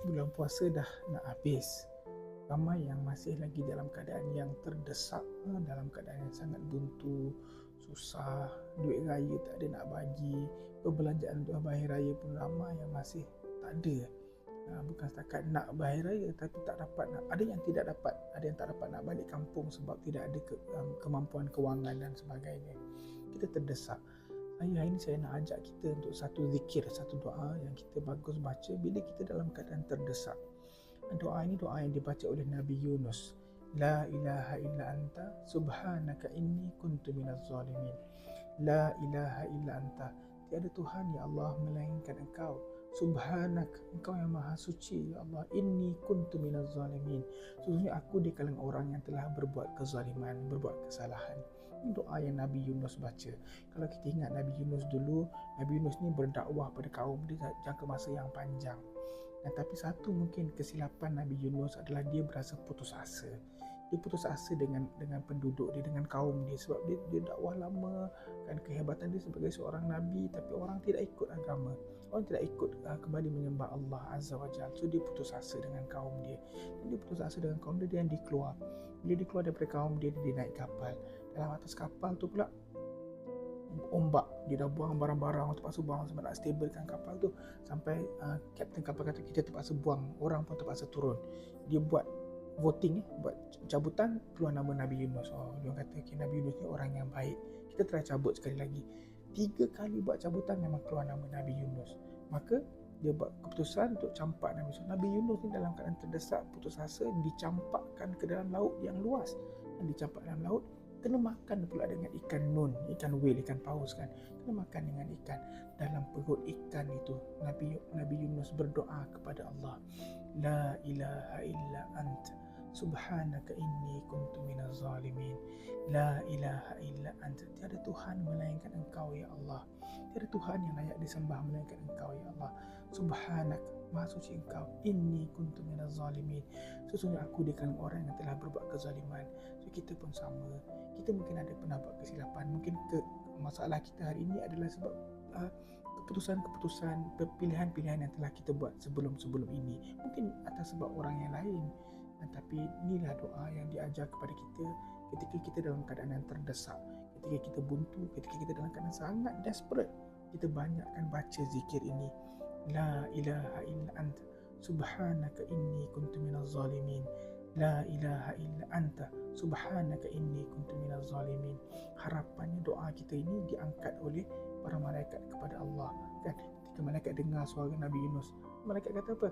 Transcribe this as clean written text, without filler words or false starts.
Bulan puasa dah nak habis. Ramai yang masih lagi dalam keadaan yang terdesak, dalam keadaan yang sangat buntu, susah, duit raya tak ada nak bagi, perbelanjaan untuk hari raya pun ramai yang masih tak ada. Bukan setakat nak berhari raya, tapi tak dapat nak, ada yang tidak dapat, ada yang tak dapat nak balik kampung sebab tidak ada kemampuan kewangan dan sebagainya. Kita terdesak. Hari ini saya nak ajak kita untuk satu zikir, satu doa yang kita bagus baca bila kita dalam keadaan terdesak. Doa ini doa yang dibaca oleh Nabi Yunus. La ilaha illa anta subhanaka inni kuntu minaz zalimin. La ilaha illa anta, tiada Tuhan ya Allah melainkan Engkau. Subhanak, Engkau yang maha suci ya Allah. Inni kuntu minaz zalimin, sesungguhnya aku di kalangan orang yang telah berbuat kezaliman, berbuat kesalahan. Ini doa yang Nabi Yunus baca. Kalau kita ingat Nabi Yunus dulu, Nabi Yunus ni berdakwah pada kaum dia jangka masa yang panjang. Tapi satu mungkin kesilapan Nabi Yunus adalah dia berasa putus asa. Dia putus asa dengan penduduk dia, dengan kaum dia, sebab dia dakwah lama kan, kehebatan dia sebagai seorang nabi, tapi orang tidak ikut agama, orang tidak ikut kembali menyembah Allah Azza wa Jalla. So dia putus asa dengan kaum dia. Dan dia putus asa dengan kaum dia dan dia keluar. Bila dia keluar daripada kaum dia naik kapal. Dalam atas kapal tu pula ombak, dia dah buang barang-barang, terpaksa buang sebab nak stabilkan kapal tu. Sampai kapten kapal kata kita terpaksa buang, orang pun terpaksa turun. Dia buat voting, buat cabutan, keluar nama Nabi Yunus. Dia kata okay, Nabi Yunus ni orang yang baik, kita try cabut sekali lagi. 3 kali buat cabutan memang keluar nama Nabi Yunus. Maka dia buat keputusan untuk campak Nabi Yunus. Nabi Yunus ni dalam keadaan terdesak, putus asa, dicampakkan ke dalam laut yang luas. Dan dicampak dalam laut, kena makan pula dengan ikan nun, ikan whale, ikan paus kan. Kena makan dengan ikan. Dalam perut ikan itu, Nabi Yunus berdoa kepada Allah. La ilaha illa anta subhanaka inni kuntu minaz zalimin. La ilaha illa anta, tiada Tuhan melainkan Engkau ya Allah. Tiada Tuhan yang layak disembah melainkan Engkau ya Allah. Subhanak, maha suci Engkau. Inni kuntu minaz zalimin, sesungguhnya aku di kalangan orang yang telah berbuat kezaliman. So kita pun sama. Kita mungkin ada pernah buat kesilapan. Mungkin masalah kita hari ini adalah sebab keputusan-keputusan, pilihan-pilihan yang telah kita buat sebelum-sebelum ini. Mungkin atas sebab orang yang lain. Tapi inilah doa yang diajar kepada kita ketika kita dalam keadaan yang terdesak, ketika kita buntu, ketika kita dalam keadaan sangat desperate. Kita banyakkan baca zikir ini. La ilaha illa anta subhanaka inni kuntu minaz zalimin. La ilaha illa anta subhanaka inni kuntu minaz zalimin. Harapannya doa kita ini diangkat oleh para malaikat kepada Allah kan. Ketika malaikat dengar suara Nabi Yunus, malaikat kata apa?